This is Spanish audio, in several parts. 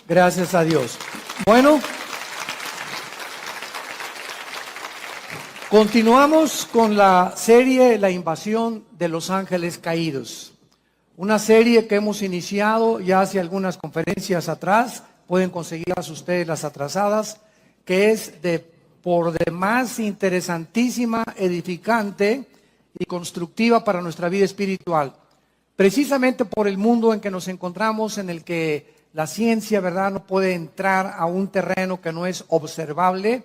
Gracias a Dios. Bueno, continuamos con la serie La invasión de los ángeles caídos. Una serie que hemos iniciado ya hace algunas conferencias atrás, pueden conseguirlas ustedes las atrasadas, que es por demás interesantísima, edificante y constructiva para nuestra vida espiritual. Precisamente por el mundo en que nos encontramos, en el que la ciencia, ¿verdad?, no puede entrar a un terreno que no es observable,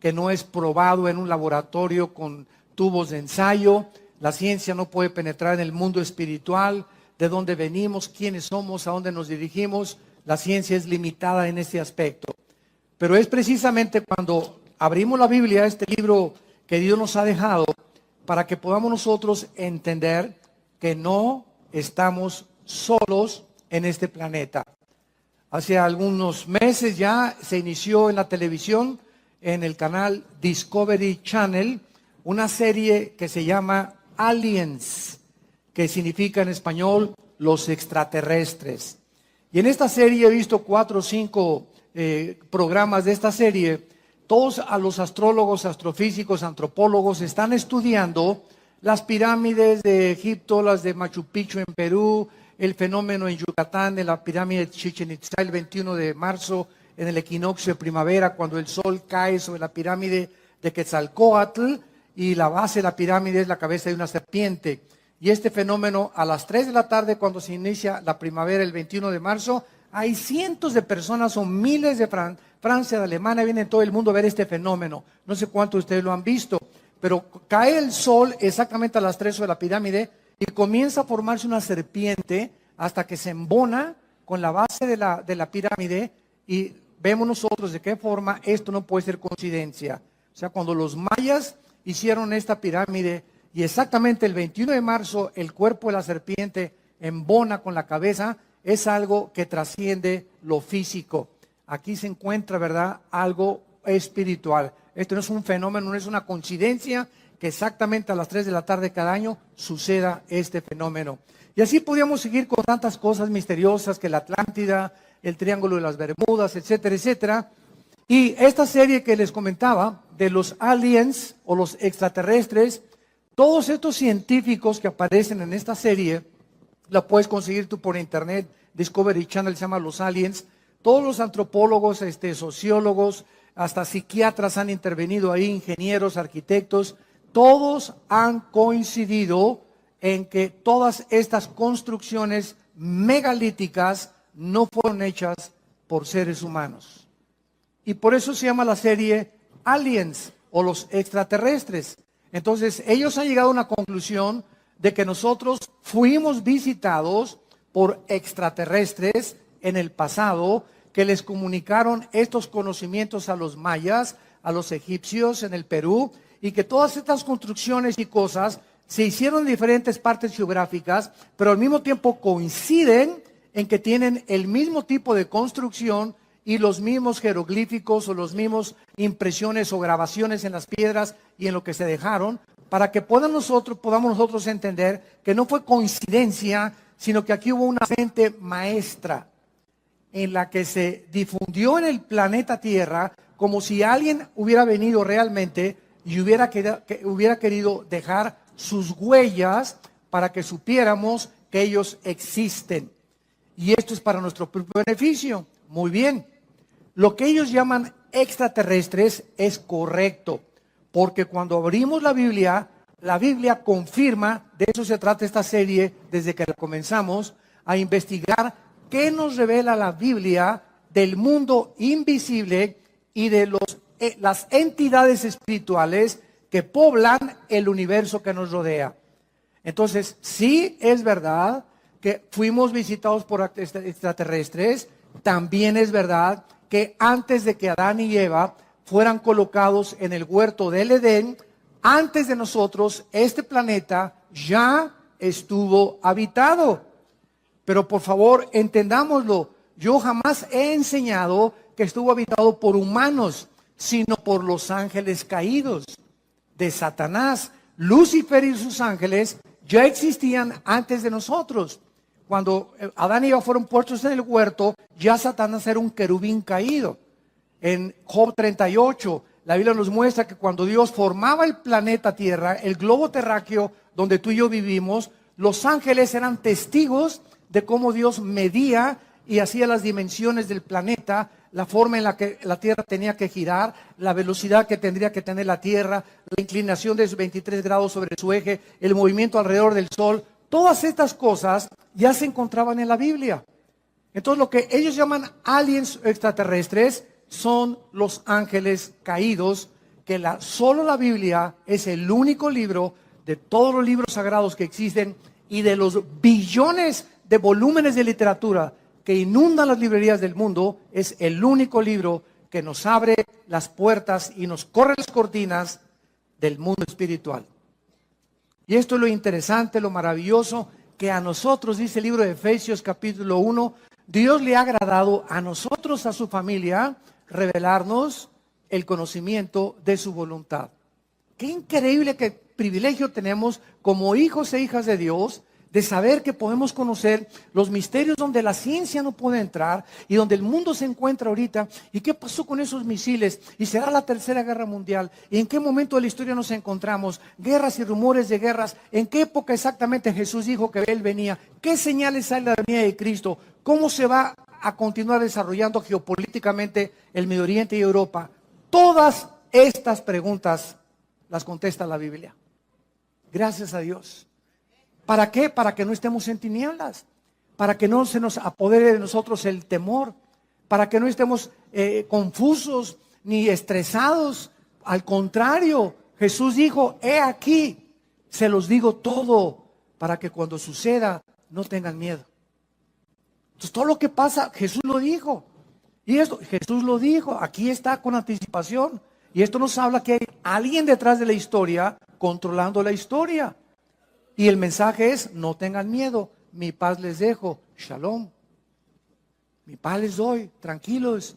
que no es probado en un laboratorio con tubos de ensayo. La ciencia no puede penetrar en el mundo espiritual, de dónde venimos, quiénes somos, a dónde nos dirigimos. La ciencia es limitada en este aspecto. Pero es precisamente cuando abrimos la Biblia, este libro que Dios nos ha dejado, para que podamos nosotros entender que no estamos solos en este planeta. Hace algunos meses ya se inició en la televisión, en el canal Discovery Channel, una serie que se llama Aliens, que significa en español los extraterrestres. Y en esta serie he visto 4 o 5 programas de esta serie. Todos a los astrólogos, astrofísicos, antropólogos están estudiando las pirámides de Egipto, las de Machu Picchu en Perú, el fenómeno en Yucatán de la pirámide de Chichén Itzá el 21 de marzo en el equinoccio de primavera, cuando el sol cae sobre la pirámide de Quetzalcóatl y la base de la pirámide es la cabeza de una serpiente. Y este fenómeno a las 3 de la tarde, cuando se inicia la primavera el 21 de marzo, hay cientos de personas o miles de Francia, de Alemania, vienen todo el mundo a ver este fenómeno. No sé cuántos de ustedes lo han visto, pero cae el sol exactamente a las 3 sobre la pirámide y comienza a formarse una serpiente hasta que se embona con la base de la pirámide y vemos nosotros de qué forma esto no puede ser coincidencia. O sea, cuando los mayas hicieron esta pirámide y exactamente el 21 de marzo el cuerpo de la serpiente embona con la cabeza, es algo que trasciende lo físico. Aquí se encuentra, ¿verdad?, algo espiritual. Esto no es un fenómeno, no es una coincidencia que exactamente a las 3 de la tarde cada año suceda este fenómeno. Y así podríamos seguir con tantas cosas misteriosas que la Atlántida, el Triángulo de las Bermudas, etcétera, etcétera. Y esta serie que les comentaba de los aliens o los extraterrestres, todos estos científicos que aparecen en esta serie, la puedes conseguir tú por internet, Discovery Channel se llama Los Aliens. Todos los antropólogos, sociólogos, hasta psiquiatras han intervenido ahí, ingenieros, arquitectos, todos han coincidido en que todas estas construcciones megalíticas no fueron hechas por seres humanos. Y por eso se llama la serie Aliens o los extraterrestres. Entonces, ellos han llegado a una conclusión de que nosotros fuimos visitados por extraterrestres en el pasado, que les comunicaron estos conocimientos a los mayas, a los egipcios en el Perú, y que todas estas construcciones y cosas se hicieron en diferentes partes geográficas, pero al mismo tiempo coinciden en que tienen el mismo tipo de construcción y los mismos jeroglíficos o los mismos impresiones o grabaciones en las piedras y en lo que se dejaron, para que podamos nosotros entender que no fue coincidencia, sino que aquí hubo una mente maestra en la que se difundió en el planeta Tierra como si alguien hubiera venido realmente y hubiera querido dejar sus huellas para que supiéramos que ellos existen. Y esto es para nuestro propio beneficio. Muy bien. Lo que ellos llaman extraterrestres es correcto, porque cuando abrimos la Biblia confirma, de eso se trata esta serie desde que la comenzamos, a investigar qué nos revela la Biblia del mundo invisible y de las entidades espirituales que poblan el universo que nos rodea. Entonces, sí es verdad que fuimos visitados por extraterrestres, también es verdad que antes de que Adán y Eva fueran colocados en el huerto del Edén, antes de nosotros, este planeta ya estuvo habitado. Pero por favor, entendámoslo, yo jamás he enseñado que estuvo habitado por humanos, sino por los ángeles caídos de Satanás. Lucifer y sus ángeles ya existían antes de nosotros. cuando Adán y Eva fueron puestos en el huerto, ya Satanás era un querubín caído. En Job 38, la Biblia nos muestra que cuando Dios formaba el planeta Tierra, el globo terráqueo donde tú y yo vivimos, los ángeles eran testigos de cómo Dios medía y hacía las dimensiones del planeta, la forma en la que la Tierra tenía que girar, la velocidad que tendría que tener la Tierra, la inclinación de 23 grados sobre su eje, el movimiento alrededor del Sol. Todas estas cosas ya se encontraban en la Biblia. Entonces lo que ellos llaman aliens extraterrestres son los ángeles caídos, que solo la Biblia es el único libro de todos los libros sagrados que existen y de los billones de volúmenes de literatura que inundan las librerías del mundo, es el único libro que nos abre las puertas y nos corre las cortinas del mundo espiritual. Y esto es lo interesante, lo maravilloso, que a nosotros, dice el libro de Efesios capítulo 1, Dios le ha agradado a nosotros, a su familia, revelarnos el conocimiento de su voluntad. Qué increíble, qué privilegio tenemos como hijos e hijas de Dios de saber que podemos conocer los misterios donde la ciencia no puede entrar y donde el mundo se encuentra ahorita. ¿Y qué pasó con esos misiles? ¿Y será la tercera guerra mundial? ¿Y en qué momento de la historia nos encontramos? Guerras y rumores de guerras. ¿En qué época exactamente Jesús dijo que Él venía? ¿Qué señales hay de la venida de Cristo? ¿Cómo se va a continuar desarrollando geopolíticamente el Medio Oriente y Europa? Todas estas preguntas las contesta la Biblia. Gracias a Dios. ¿Para qué? Para que no estemos en tinieblas, para que no se nos apodere de nosotros el temor, para que no estemos confusos ni estresados. Al contrario, Jesús dijo, he aquí, se los digo todo, para que cuando suceda no tengan miedo. Entonces todo lo que pasa, Jesús lo dijo. Y esto, Jesús lo dijo, aquí está con anticipación. Y esto nos habla que hay alguien detrás de la historia controlando la historia. Y el mensaje es, no tengan miedo, mi paz les dejo, shalom. Mi paz les doy, tranquilos.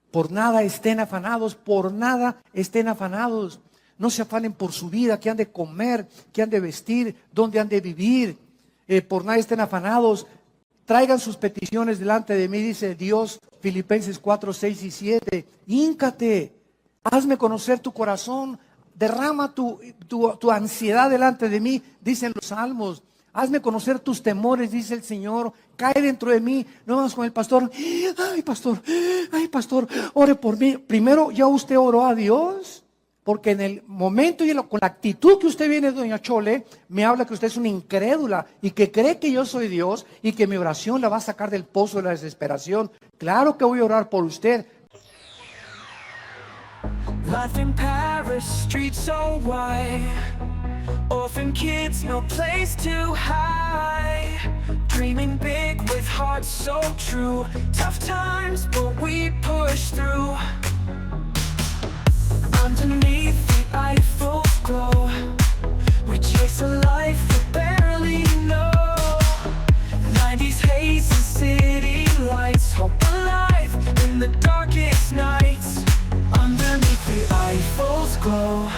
Por nada estén afanados, por nada estén afanados. No se afanen por su vida, qué han de comer, qué han de vestir, dónde han de vivir. Por nada estén afanados. Traigan sus peticiones delante de mí, dice Dios, Filipenses 4, 6 y 7. Híncate, hazme conocer tu corazón. Derrama tu ansiedad delante de mí, dicen los salmos. Hazme conocer tus temores, dice el Señor. Cae dentro de mí. No vamos con el pastor. Ay, pastor, ore por mí. Primero, ¿ya usted oró a Dios? Porque en el momento y con la actitud que usted viene, doña Chole, me habla que usted es una incrédula y que cree que yo soy Dios y que mi oración la va a sacar del pozo de la desesperación. Claro que voy a orar por usted. Life in Paris, streets so wide. Orphan kids, no place to hide. Dreaming big with hearts so true. Tough times, but we push through. Underneath the Eiffel glow, we chase a life we barely know. 90s haze and city lights, hope alive in the darkest nights. Underneath the Eiffel's glow,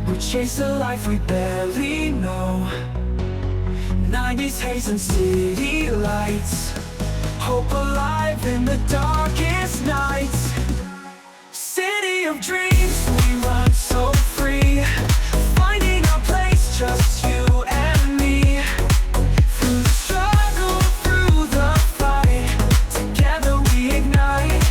we chase a life we barely know. 90s haze and city lights, hope alive in the darkest nights. City of dreams, we run so free, finding our place, just you and me. Through the struggle, through the fight, together we ignite.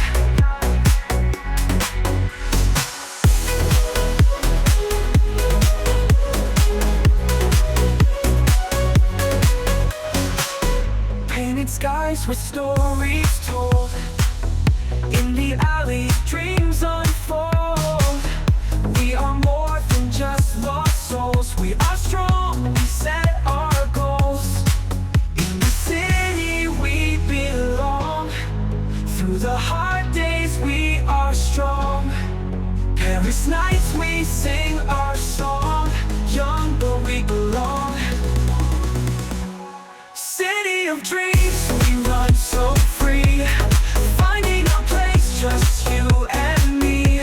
Painted skies with stories told. In the alley, dreams unfold. We are more than just lost souls. We are strong, we set our goals. In the city we belong. Through the hard days we are strong. Paris nights we sing our song. Young but we belong. City of dreams, we run so free, finding our place, just you and me.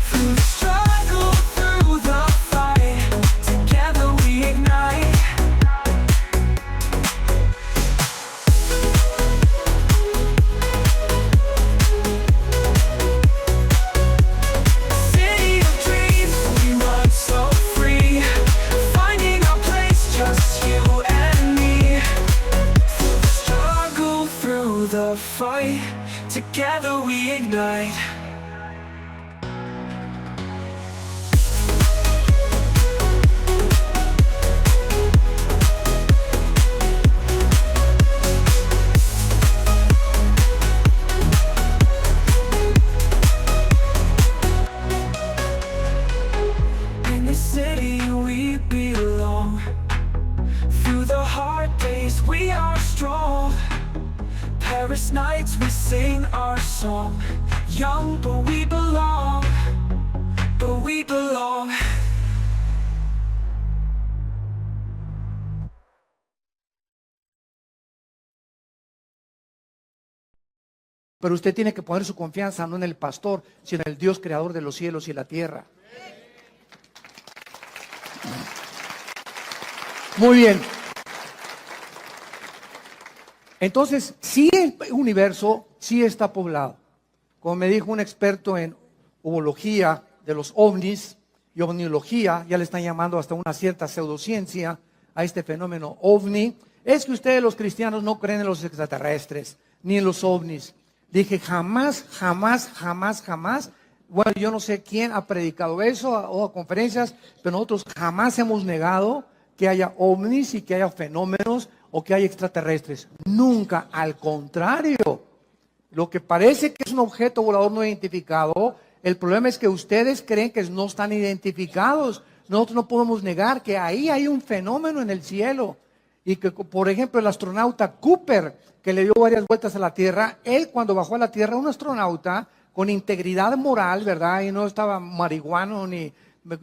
Through the struggle, through the fight, together we ignite. through the fight, together we ignite. In this city we belong. Through the hard days we are strong. Paris nights we sing our song. Young but we belong. But we belong. Pero usted tiene que poner su confianza no en el pastor, sino en el Dios creador de los cielos y la tierra. Muy bien. Entonces, sí, el universo sí está poblado. Como me dijo un experto en ufología de los ovnis y ovniología, ya le están llamando hasta una cierta pseudociencia a este fenómeno ovni, es que ustedes los cristianos no creen en los extraterrestres, ni en los ovnis. Dije, jamás, jamás, jamás, jamás. Bueno, yo no sé quién ha predicado eso o a conferencias, pero nosotros jamás hemos negado que haya ovnis y que haya fenómenos o que haya extraterrestres. Nunca, al contrario. Lo que parece que es un objeto volador no identificado, el problema es que ustedes creen que no están identificados. Nosotros no podemos negar que ahí hay un fenómeno en el cielo. Y que, por ejemplo, el astronauta Cooper, que le dio varias vueltas a la Tierra, él cuando bajó a la Tierra, un astronauta con integridad moral, ¿verdad? Y no estaba marihuano ni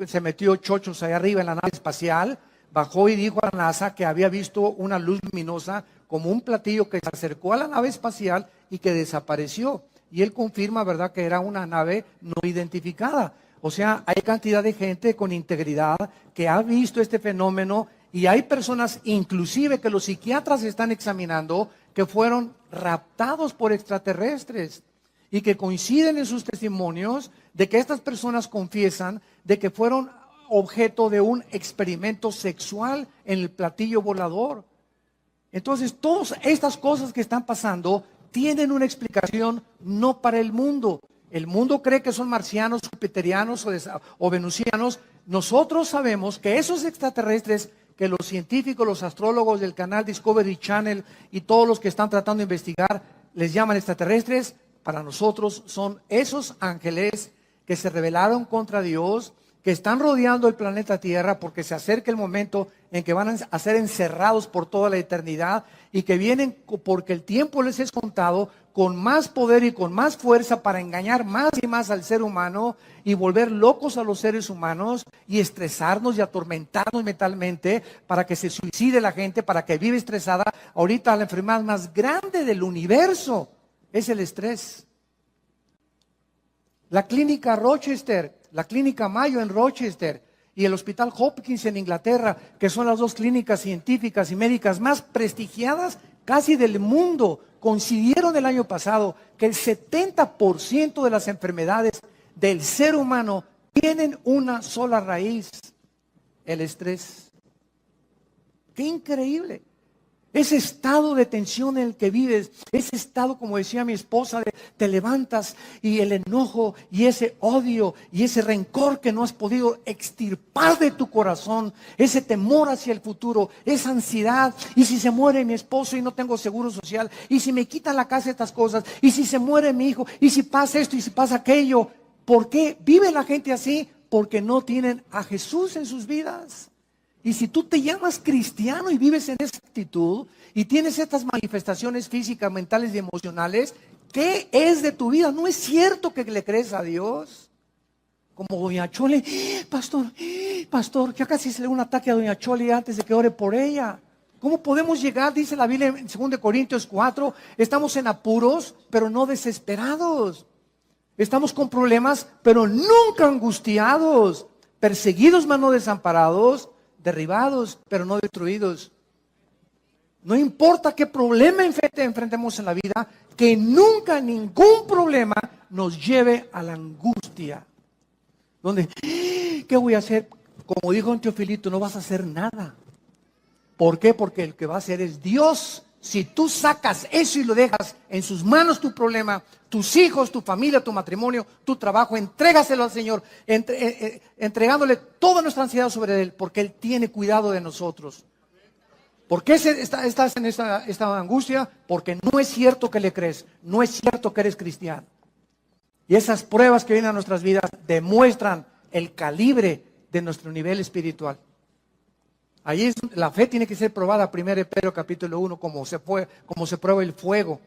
se metió chochos allá arriba en la nave espacial, bajó y dijo a la NASA que había visto una luz luminosa como un platillo que se acercó a la nave espacial y que desapareció. Y él confirma, ¿verdad?, que era una nave no identificada. O sea, hay cantidad de gente con integridad que ha visto este fenómeno y hay personas, inclusive que los psiquiatras están examinando, que fueron raptados por extraterrestres y que coinciden en sus testimonios de que estas personas confiesan de que fueron objeto de un experimento sexual en el platillo volador. Entonces, todas estas cosas que están pasando tienen una explicación no para el mundo. El mundo cree que son marcianos, jupiterianos o venusianos. Nosotros sabemos que esos extraterrestres que los científicos, los astrólogos del canal Discovery Channel y todos los que están tratando de investigar les llaman extraterrestres, para nosotros son esos ángeles que se rebelaron contra Dios, que están rodeando el planeta Tierra porque se acerca el momento en que van a ser encerrados por toda la eternidad y que vienen porque el tiempo les es contado con más poder y con más fuerza para engañar más y más al ser humano y volver locos a los seres humanos y estresarnos y atormentarnos mentalmente para que se suicide la gente, para que vive estresada. Ahorita la enfermedad más grande del universo es el estrés. La clínica Rochester, la clínica Mayo en Rochester y el Hospital Hopkins en Inglaterra, que son las dos clínicas científicas y médicas más prestigiadas casi del mundo, coincidieron el año pasado que el 70% de las enfermedades del ser humano tienen una sola raíz: el estrés. ¡Qué increíble! Ese estado de tensión en el que vives, ese estado, como decía mi esposa, de te levantas y el enojo y ese odio y ese rencor que no has podido extirpar de tu corazón, ese temor hacia el futuro, esa ansiedad, y si se muere mi esposo y no tengo seguro social, y si me quitan la casa estas cosas, y si se muere mi hijo, y si pasa esto y si pasa aquello. ¿Por qué vive la gente así? Porque no tienen a Jesús en sus vidas. Y si tú te llamas cristiano y vives en esa actitud y tienes estas manifestaciones físicas, mentales y emocionales, ¿qué es de tu vida? No es cierto que le crees a Dios. Como doña Chole, pastor, ya casi se le da un ataque a doña Chole antes de que ore por ella. ¿Cómo podemos llegar? Dice la Biblia en 2 Corintios 4, estamos en apuros, pero no desesperados. Estamos con problemas, pero nunca angustiados. Perseguidos, mas no desamparados. Derribados, pero no destruidos. No importa qué problema enfrentemos en la vida, que nunca ningún problema nos lleve a la angustia. Donde, ¿qué voy a hacer? Como dijo un Teofilito, no vas a hacer nada. ¿Por qué? Porque el que va a hacer es Dios. Si tú sacas eso y lo dejas en sus manos tu problema, tus hijos, tu familia, tu matrimonio, tu trabajo, entrégaselo al Señor, entregándole toda nuestra ansiedad sobre Él, porque Él tiene cuidado de nosotros. ¿Por qué estás en esta angustia? Porque no es cierto que le crees, no es cierto que eres cristiano. Y esas pruebas que vienen a nuestras vidas demuestran el calibre de nuestro nivel espiritual. Ahí la fe tiene que ser probada, 1 Pedro capítulo 1, como se prueba el fuego.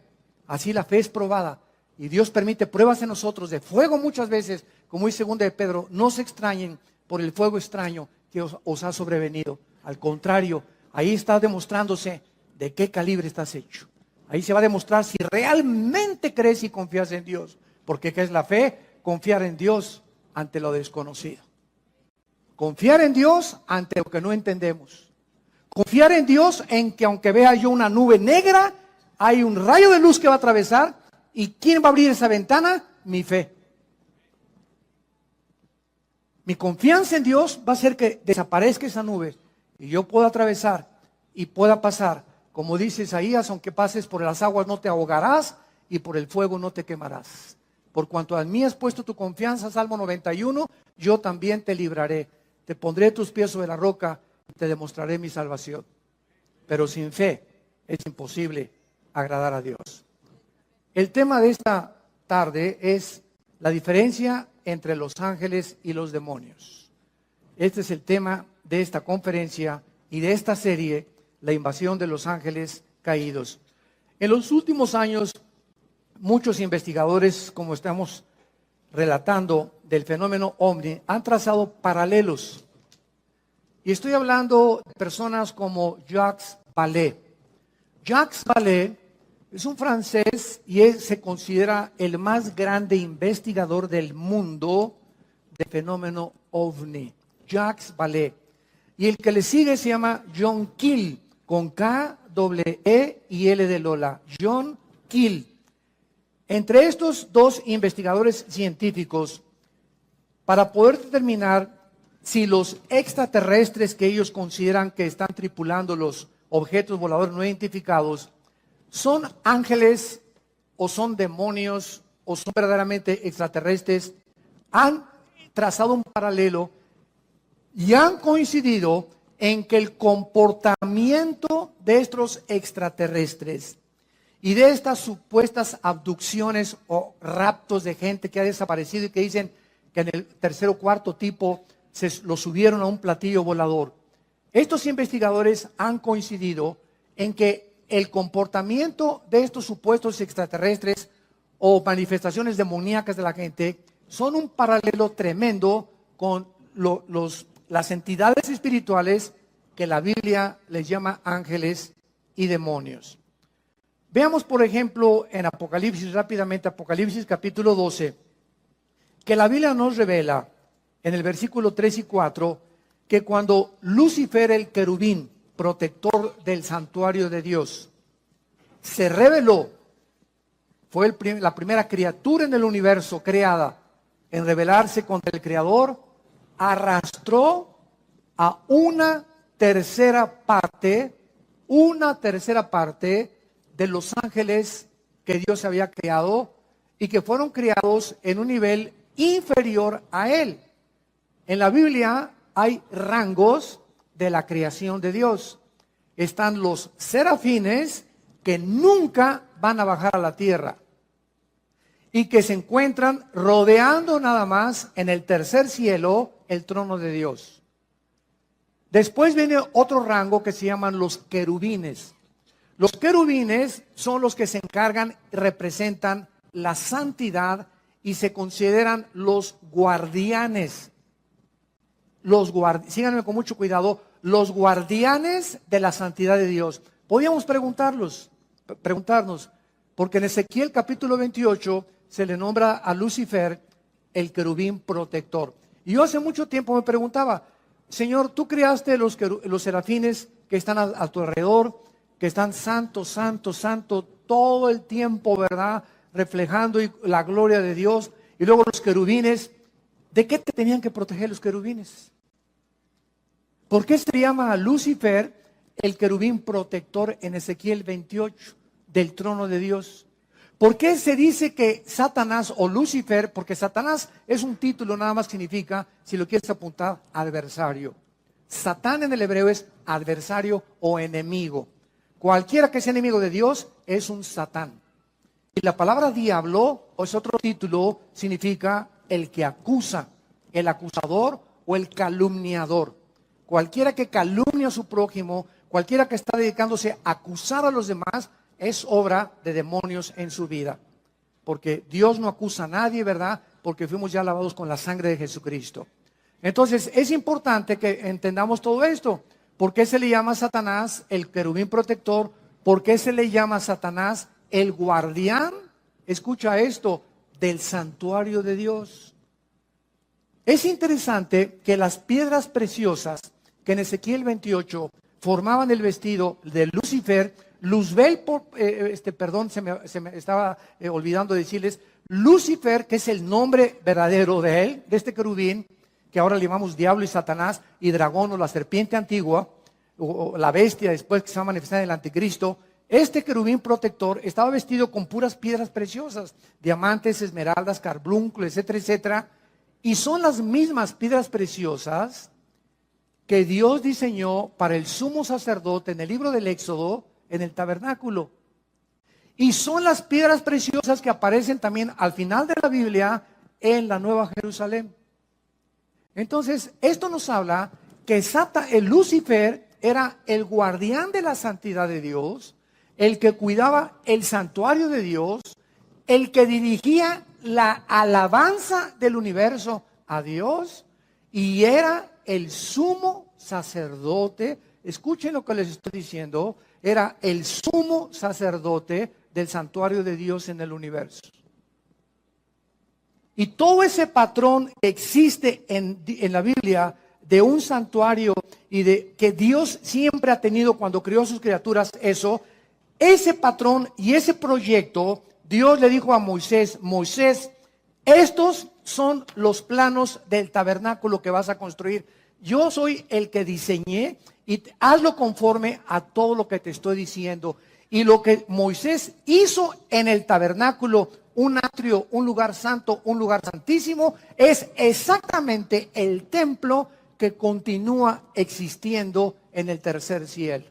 Así la fe es probada. Y Dios permite pruebas en nosotros de fuego muchas veces, como dice 2 Pedro, no se extrañen por el fuego extraño que os ha sobrevenido. Al contrario, ahí está demostrándose de qué calibre estás hecho. Ahí se va a demostrar si realmente crees y confías en Dios. Porque ¿qué es la fe? Confiar en Dios ante lo desconocido. Confiar en Dios ante lo que no entendemos. Confiar en Dios en que aunque vea yo una nube negra, hay un rayo de luz que va a atravesar. ¿Y quién va a abrir esa ventana? Mi fe. Mi confianza en Dios va a hacer que desaparezca esa nube y yo pueda atravesar y pueda pasar. Como dice Isaías, aunque pases por las aguas no te ahogarás y por el fuego no te quemarás. Por cuanto a mí has puesto tu confianza, Salmo 91, yo también te libraré. Te pondré tus pies sobre la roca y te demostraré mi salvación. Pero sin fe es imposible agradar a Dios. El tema de esta tarde es la diferencia entre los ángeles y los demonios. Este es el tema de esta conferencia y de esta serie, la invasión de los ángeles caídos. En los últimos años, muchos investigadores, como estamos relatando del fenómeno ovni, han trazado paralelos. Y estoy hablando de personas como Jacques Vallée. Jacques Vallée es un francés y él se considera el más grande investigador del mundo del fenómeno ovni. Jacques Vallée. Y el que le sigue se llama John Keel, con K, E y L de Lola. John Keel. Entre estos dos investigadores científicos, para poder determinar si los extraterrestres que ellos consideran que están tripulando los objetos voladores no identificados son ángeles o son demonios o son verdaderamente extraterrestres, han trazado un paralelo y han coincidido en que el comportamiento de estos extraterrestres y de estas supuestas abducciones o raptos de gente que ha desaparecido y que dicen que en el tercer o cuarto tipo lo subieron a un platillo volador. Estos investigadores han coincidido en que el comportamiento de estos supuestos extraterrestres o manifestaciones demoníacas de la gente son un paralelo tremendo con las entidades espirituales que la Biblia les llama ángeles y demonios. Veamos, por ejemplo, en Apocalipsis, rápidamente, Apocalipsis capítulo 12, que la Biblia nos revela en el versículo 3 y 4 que cuando Lucifer, el querubín, protector del santuario de Dios, se rebeló, fue la primera criatura en el universo creada en rebelarse contra el Creador, arrastró a una tercera parte de los ángeles que Dios había creado y que fueron creados en un nivel inferior a él. En la Biblia hay rangos de la creación de Dios. Están los serafines que nunca van a bajar a la tierra y que se encuentran rodeando nada más en el tercer cielo el trono de Dios. Después viene otro rango que se llaman los querubines. Los querubines son los que se encargan, representan la santidad y se consideran los guardianes. Síganme con mucho cuidado, los guardianes de la santidad de Dios. Podríamos preguntarnos, porque en Ezequiel capítulo 28 se le nombra a Lucifer el querubín protector. Y yo hace mucho tiempo me preguntaba, Señor, tú creaste los serafines que están a tu alrededor, que están santo, santo, santo, todo el tiempo, ¿verdad? Reflejando la gloria de Dios. Y luego los querubines, ¿de qué te tenían que proteger los querubines? ¿Por qué se llama a Lucifer el querubín protector en Ezequiel 28 del trono de Dios? ¿Por qué se dice que Satanás o Lucifer? Porque Satanás es un título, nada más significa, si lo quieres apuntar, adversario. Satán en el hebreo es adversario o enemigo. Cualquiera que sea enemigo de Dios es un Satán. Y la palabra diablo, o es otro título, significa el que acusa, el acusador o el calumniador. Cualquiera que calumnia a su prójimo, cualquiera que está dedicándose a acusar a los demás, es obra de demonios en su vida. Porque Dios no acusa a nadie, ¿verdad? Porque fuimos ya lavados con la sangre de Jesucristo. Entonces, es importante que entendamos todo esto. ¿Por qué se le llama a Satanás el querubín protector? ¿Por qué se le llama a Satanás el guardián? Escucha esto, del santuario de Dios. Es interesante que las piedras preciosas que en Ezequiel 28 formaban el vestido de Lucifer, Luzbel, se me estaba olvidando decirles, Lucifer, que es el nombre verdadero de él, de este querubín, que ahora le llamamos diablo y Satanás y dragón o la serpiente antigua, o la bestia después que se va a manifestar en el anticristo. Este querubín protector estaba vestido con puras piedras preciosas, diamantes, esmeraldas, carbunclos, etcétera, etcétera. Y son las mismas piedras preciosas que Dios diseñó para el sumo sacerdote en el libro del Éxodo, en el tabernáculo. Y son las piedras preciosas que aparecen también al final de la Biblia en la Nueva Jerusalén. Entonces, esto nos habla que el Lucifer era el guardián de la santidad de Dios, el que cuidaba el santuario de Dios, el que dirigía la alabanza del universo a Dios, y era el sumo sacerdote. Escuchen lo que les estoy diciendo, era el sumo sacerdote del santuario de Dios en el universo. Y todo ese patrón que existe en la Biblia de un santuario y de que Dios siempre ha tenido cuando creó sus criaturas, ese patrón y ese proyecto, Dios le dijo a Moisés, Moisés, estos son los planos del tabernáculo que vas a construir. Yo soy el que diseñé y hazlo conforme a todo lo que te estoy diciendo. Y lo que Moisés hizo en el tabernáculo, un atrio, un lugar santo, un lugar santísimo, es exactamente el templo que continúa existiendo en el tercer cielo.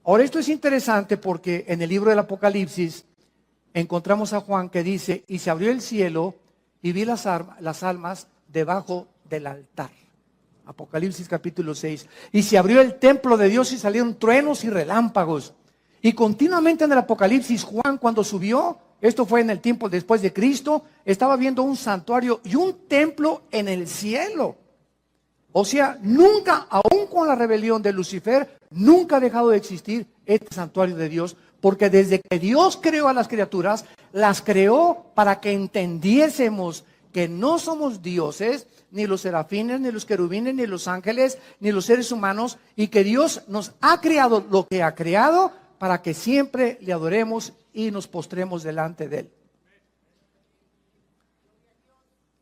Ahora, esto es interesante porque en el libro del Apocalipsis encontramos a Juan que dice, y se abrió el cielo y vi las almas debajo del altar. Apocalipsis capítulo 6. Y se abrió el templo de Dios y salieron truenos y relámpagos. Y continuamente en el Apocalipsis, Juan cuando subió, esto fue en el tiempo después de Cristo, estaba viendo un santuario y un templo en el cielo. O sea, nunca, aún con la rebelión de Lucifer, nunca ha dejado de existir este santuario de Dios, porque desde que Dios creó a las criaturas, las creó para que entendiésemos que no somos dioses, ni los serafines, ni los querubines, ni los ángeles, ni los seres humanos, y que Dios nos ha creado lo que ha creado para que siempre le adoremos y nos postremos delante de Él.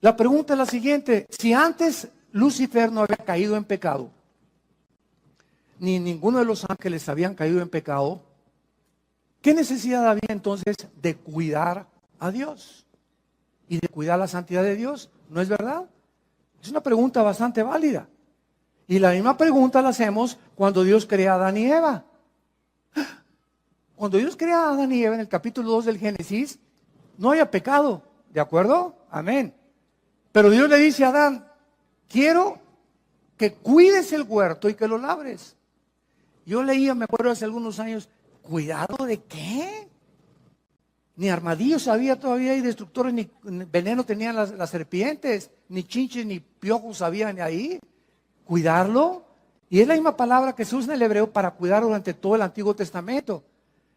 La pregunta es la siguiente: si antes Lucifer no había caído en pecado, ni ninguno de los ángeles habían caído en pecado, ¿qué necesidad había entonces de cuidar a Dios y de cuidar la santidad de Dios? ¿No es verdad? Es una pregunta bastante válida. Y la misma pregunta la hacemos cuando Dios crea a Adán y Eva. Cuando Dios crea a Adán y Eva en el capítulo 2 del Génesis, no había pecado, ¿de acuerdo? Amén. Pero Dios le dice a Adán, quiero que cuides el huerto y que lo labres. Yo leía, me acuerdo hace algunos años, ¿cuidado de qué? Ni armadillos había todavía y destructores, ni veneno tenían las serpientes, ni chinches, ni piojos habían ahí. Cuidarlo. Y es la misma palabra que se usa en el hebreo para cuidar durante todo el Antiguo Testamento.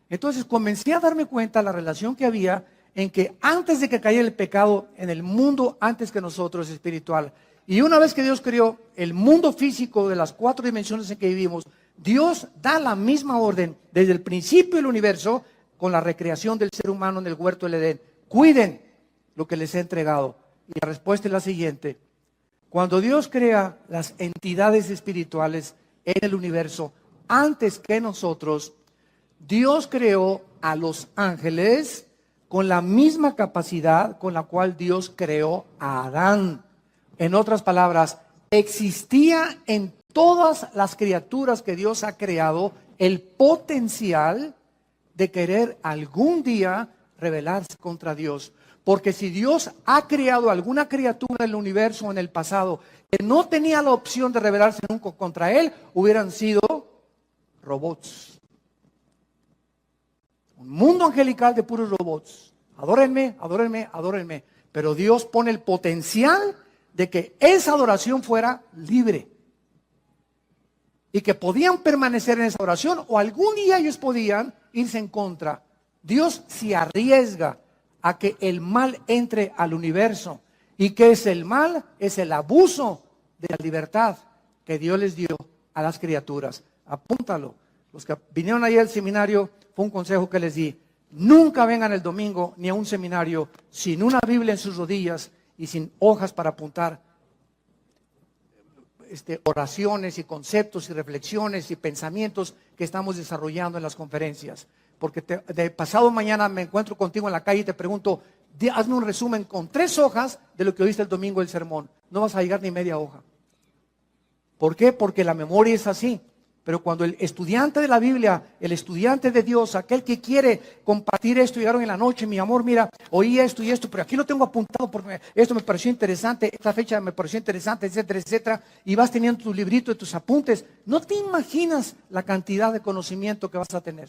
Entonces comencé a darme cuenta de la relación que había en que antes de que cayera el pecado en el mundo, antes que nosotros, espiritual, y una vez que Dios creó el mundo físico de las 4 dimensiones en que vivimos, Dios da la misma orden desde el principio del universo con la recreación del ser humano en el huerto del Edén. Cuiden lo que les he entregado. Y la respuesta es la siguiente: cuando Dios crea las entidades espirituales, en el universo, antes que nosotros, Dios creó a los ángeles con la misma capacidad con la cual Dios creó a Adán. En otras palabras, existía en todas las criaturas que Dios ha creado el potencial de querer algún día rebelarse contra Dios. Porque si Dios ha creado alguna criatura en el universo en el pasado que no tenía la opción de rebelarse nunca contra Él, hubieran sido robots. Un mundo angelical de puros robots. Adórenme, adórenme, adórenme. Pero Dios pone el potencial de que esa adoración fuera libre. Y que podían permanecer en esa oración o algún día ellos podían irse en contra. Dios se arriesga a que el mal entre al universo. ¿Y qué es el mal? Es el abuso de la libertad que Dios les dio a las criaturas. Apúntalo. Los que vinieron ahí al seminario, fue un consejo que les di. Nunca vengan el domingo ni a un seminario sin una Biblia en sus rodillas y sin hojas para apuntar oraciones y conceptos y reflexiones y pensamientos que estamos desarrollando en las conferencias. Porque de pasado mañana me encuentro contigo en la calle y te pregunto, hazme un resumen con 3 hojas de lo que oíste el domingo del sermón. No vas a llegar ni media hoja. ¿Por qué? Porque la memoria es así. Pero cuando el estudiante de la Biblia, el estudiante de Dios, aquel que quiere compartir esto, llegaron en la noche, mi amor, mira, oí esto y esto, pero aquí lo tengo apuntado porque esto me pareció interesante, esta fecha me pareció interesante, etcétera, etcétera, y vas teniendo tu librito de tus apuntes, no te imaginas la cantidad de conocimiento que vas a tener.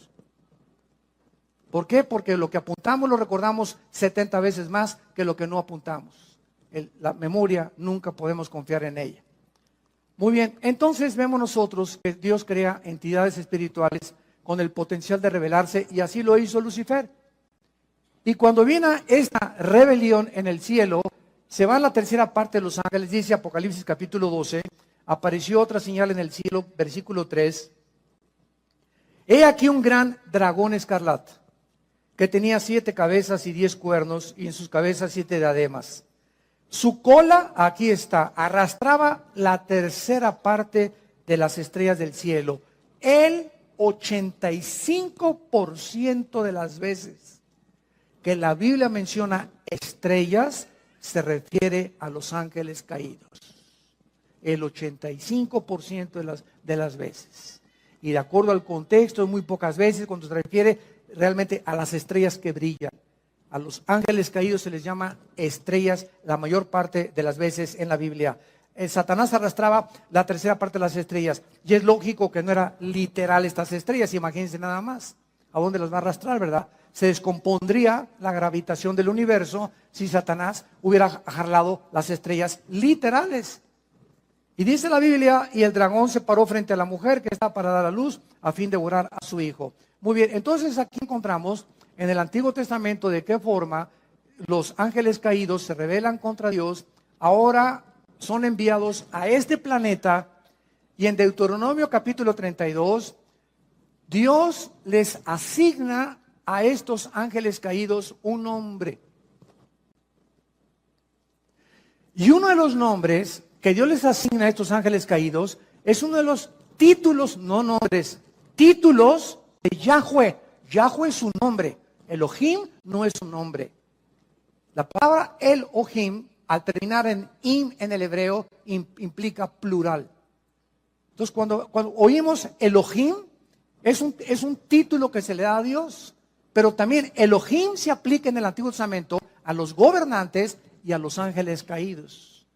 ¿Por qué? Porque lo que apuntamos lo recordamos 70 veces más que lo que no apuntamos. La memoria nunca podemos confiar en ella. Muy bien, entonces vemos nosotros que Dios crea entidades espirituales con el potencial de rebelarse y así lo hizo Lucifer. Y cuando viene esta rebelión en el cielo, se va a la tercera parte de los ángeles, dice Apocalipsis capítulo 12, apareció otra señal en el cielo, versículo 3. He aquí un gran dragón escarlata, que tenía 7 cabezas y 10 cuernos, y en sus cabezas 7 diademas. Su cola, aquí está, arrastraba la tercera parte de las estrellas del cielo. El 85% de las veces que la Biblia menciona estrellas, se refiere a los ángeles caídos. El 85% de las veces. Y de acuerdo al contexto, muy pocas veces cuando se refiere realmente a las estrellas que brillan. A los ángeles caídos se les llama estrellas la mayor parte de las veces en la Biblia. Satanás arrastraba la tercera parte de las estrellas. Y es lógico que no era literal estas estrellas, imagínense nada más. ¿A dónde las va a arrastrar, verdad? Se descompondría la gravitación del universo si Satanás hubiera jalado las estrellas literales. Y dice la Biblia, y el dragón se paró frente a la mujer que estaba para dar a luz a fin de devorar a su hijo. Muy bien, entonces aquí encontramos en el Antiguo Testamento de qué forma los ángeles caídos se rebelan contra Dios, ahora son enviados a este planeta y en Deuteronomio capítulo 32, Dios les asigna a estos ángeles caídos un nombre. Y uno de los nombres que Dios les asigna a estos ángeles caídos es uno de los títulos, no nombres, títulos de Yahweh. Yahweh es su nombre. Elohim no es un nombre. La palabra Elohim, al terminar en im en el hebreo, implica plural. Entonces, cuando oímos Elohim, es un título que se le da a Dios. Pero también Elohim se aplica en el Antiguo Testamento a los gobernantes y a los ángeles caídos.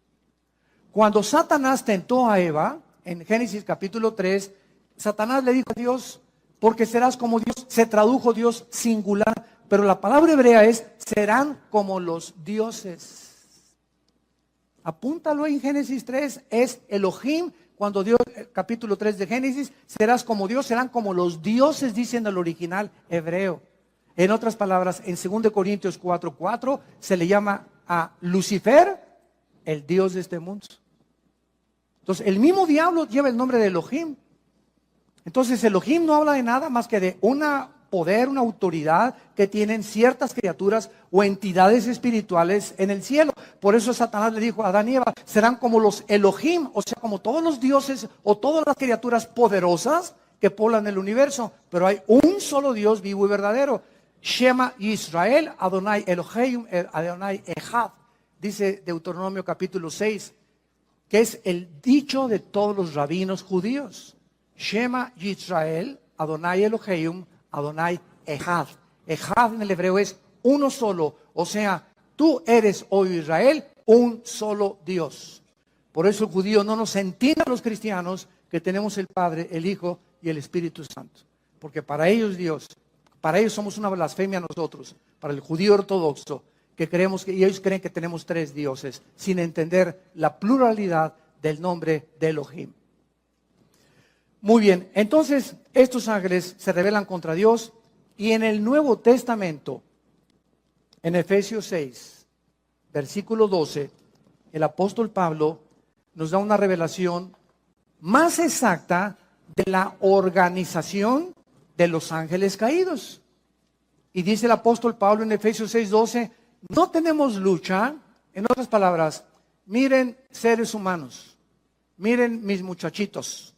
Cuando Satanás tentó a Eva, en Génesis capítulo 3, Satanás le dijo a Dios, porque serás como Dios, se tradujo Dios singular, pero la palabra hebrea es, serán como los dioses. Apúntalo en Génesis 3, es Elohim, cuando Dios, capítulo 3 de Génesis, serás como Dios, serán como los dioses, dice en el original hebreo. En otras palabras, en 2 Corintios 4:4, se le llama a Lucifer el Dios de este mundo. Entonces, el mismo diablo lleva el nombre de Elohim. Entonces Elohim no habla de nada más que de una poder, una autoridad que tienen ciertas criaturas o entidades espirituales en el cielo. Por eso Satanás le dijo a Adán y Eva, serán como los Elohim, o sea, como todos los dioses o todas las criaturas poderosas que poblan el universo. Pero hay un solo Dios vivo y verdadero. Shema Israel, Adonai Elohim, Adonai Echad. Dice Deuteronomio capítulo 6, que es el dicho de todos los rabinos judíos. Shema Israel, Adonai Elohim, Adonai Echad. Echad en el hebreo es uno solo. O sea, tú eres, oh Israel, un solo Dios. Por eso el judío no nos entiende a los cristianos que tenemos el Padre, el Hijo y el Espíritu Santo. Porque para ellos Dios, para ellos somos una blasfemia nosotros. Para el judío ortodoxo, que creemos y ellos creen que tenemos tres dioses, sin entender la pluralidad del nombre de Elohim. Muy bien, entonces estos ángeles se rebelan contra Dios y en el Nuevo Testamento, en Efesios 6, versículo 12, el apóstol Pablo nos da una revelación más exacta de la organización de los ángeles caídos. Y dice el apóstol Pablo en Efesios 6, 12, no tenemos lucha, en otras palabras, miren seres humanos, miren mis muchachitos.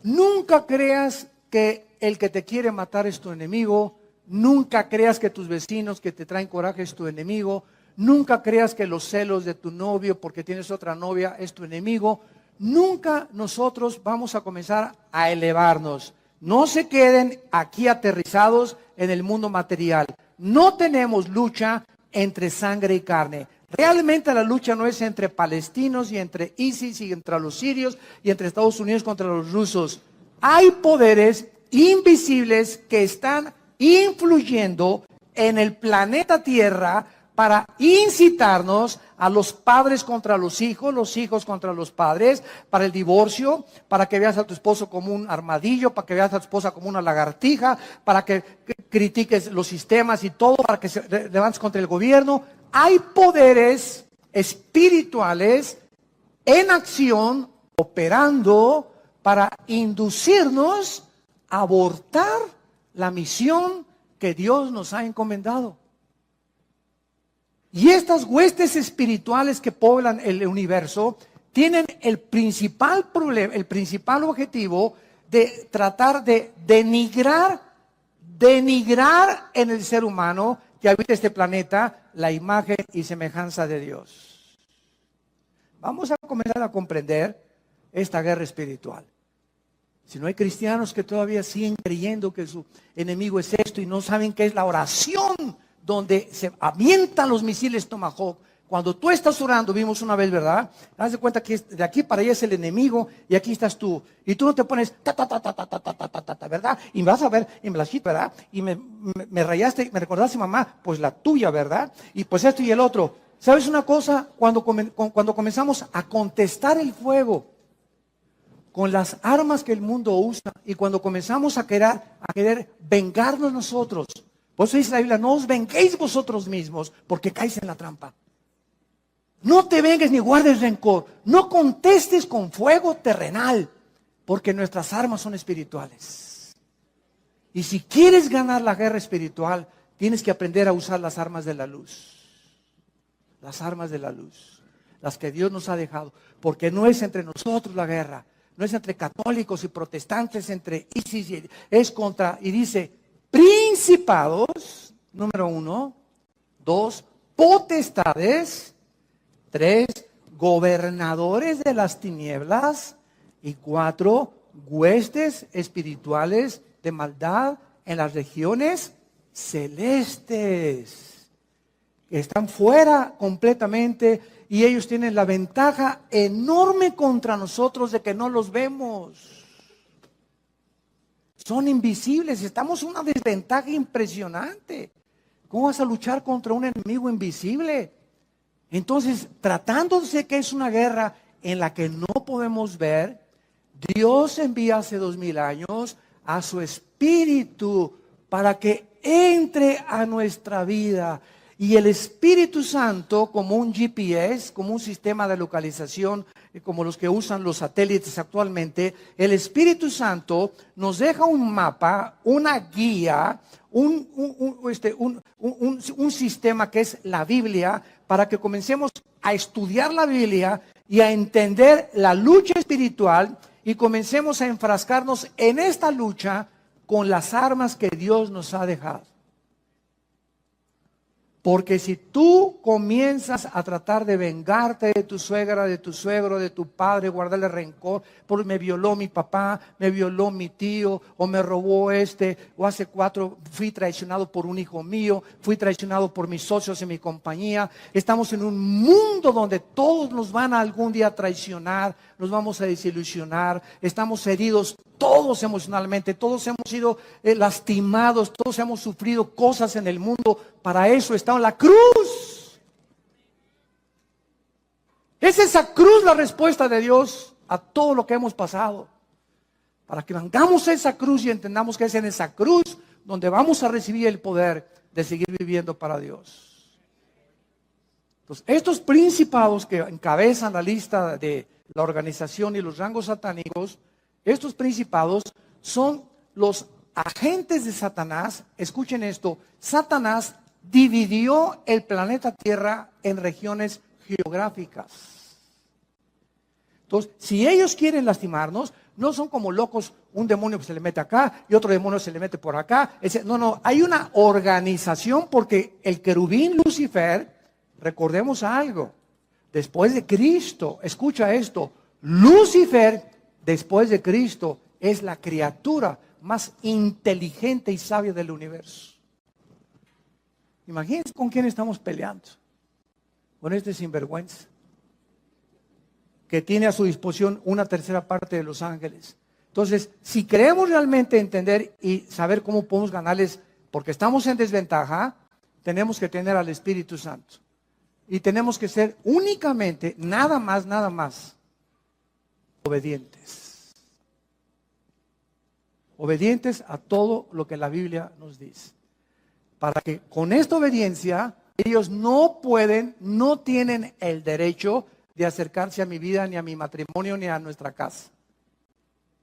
Nunca creas que el que te quiere matar es tu enemigo. Nunca creas que tus vecinos que te traen coraje es tu enemigo. Nunca creas que los celos de tu novio porque tienes otra novia es tu enemigo. Nunca nosotros vamos a comenzar a elevarnos. No se queden aquí aterrizados en el mundo material. No tenemos lucha entre sangre y carne. Realmente la lucha no es entre palestinos y entre ISIS y entre los sirios y entre Estados Unidos contra los rusos. Hay poderes invisibles que están influyendo en el planeta Tierra para incitarnos a los padres contra los hijos contra los padres, para el divorcio, para que veas a tu esposo como un armadillo, para que veas a tu esposa como una lagartija, para que critiques los sistemas y todo, para que se levantes contra el gobierno. Hay poderes espirituales en acción, operando para inducirnos a abortar la misión que Dios nos ha encomendado. Y estas huestes espirituales que poblan el universo tienen el principal problema, el principal objetivo de tratar de denigrar en el ser humano que habita este planeta la imagen y semejanza de Dios. Vamos a comenzar a comprender esta guerra espiritual. Si no hay cristianos que todavía siguen creyendo que su enemigo es esto y no saben qué es la oración, donde se avientan los misiles Tomahawk. Cuando tú estás orando, vimos una vez, ¿verdad? Haz de cuenta que de aquí para allá es el enemigo y aquí estás tú. Y tú no te pones ¿verdad? Y vas a ver, y me la chita, ¿verdad? Y me rayaste, me recordaste, mamá, pues la tuya, ¿verdad? Y pues esto y el otro. ¿Sabes una cosa? Cuando comenzamos a contestar el fuego con las armas que el mundo usa y cuando comenzamos a querer vengarnos nosotros. Por eso dice la Biblia, no os venguéis vosotros mismos, porque caéis en la trampa. No te vengues ni guardes rencor. No contestes con fuego terrenal, porque nuestras armas son espirituales. Y si quieres ganar la guerra espiritual, tienes que aprender a usar las armas de la luz. Las armas de la luz. Las que Dios nos ha dejado. Porque no es entre nosotros la guerra. No es entre católicos y protestantes, entre ISIS, es contra, y dice, principados, número 1, 2, potestades, 3, gobernadores de las tinieblas, y 4, huestes espirituales de maldad en las regiones celestes, que están fuera completamente, y ellos tienen la ventaja enorme contra nosotros de que no los vemos. Son invisibles, estamos en una desventaja impresionante. ¿Cómo vas a luchar contra un enemigo invisible? Entonces, tratándose que es una guerra en la que no podemos ver, Dios envía hace 2000 años a su Espíritu para que entre a nuestra vida Y el Espíritu Santo, como un GPS, como un sistema de localización, como los que usan los satélites actualmente, el Espíritu Santo nos deja un mapa, una guía, un sistema que es la Biblia, para que comencemos a estudiar la Biblia y a entender la lucha espiritual y comencemos a enfrascarnos en esta lucha con las armas que Dios nos ha dejado. Porque si tú comienzas a tratar de vengarte de tu suegra, de tu suegro, de tu padre, guardarle rencor, porque me violó mi papá, me violó mi tío, o me robó o hace 4 fui traicionado por un hijo mío, fui traicionado por mis socios en mi compañía. Estamos en un mundo donde todos nos van a algún día traicionar, nos vamos a desilusionar, estamos heridos todos emocionalmente, todos hemos sido lastimados, todos hemos sufrido cosas en el mundo. Para eso está en la cruz. Es esa cruz la respuesta de Dios a todo lo que hemos pasado. Para que vengamos a esa cruz y entendamos que es en esa cruz donde vamos a recibir el poder de seguir viviendo para Dios. Entonces, estos principados que encabezan la lista de la organización y los rangos satánicos, estos principados son los agentes de Satanás. Escuchen esto, Satanás dividió el planeta Tierra en regiones geográficas. Entonces, si ellos quieren lastimarnos, no son como locos, un demonio que se le mete acá y otro demonio se le mete por acá. No, hay una organización, porque el querubín Lucifer, recordemos algo, después de Cristo, escucha esto, Lucifer, después de Cristo, es la criatura más inteligente y sabia del universo. Imagínense con quién estamos peleando. Con este sinvergüenza, que tiene a su disposición 1/3 parte de los ángeles. Entonces, si queremos realmente entender y saber cómo podemos ganarles, porque estamos en desventaja, tenemos que tener al Espíritu Santo. Y tenemos que ser únicamente, nada más, obedientes. Obedientes a todo lo que la Biblia nos dice. Para que con esta obediencia ellos no tienen el derecho de acercarse a mi vida, ni a mi matrimonio, ni a nuestra casa.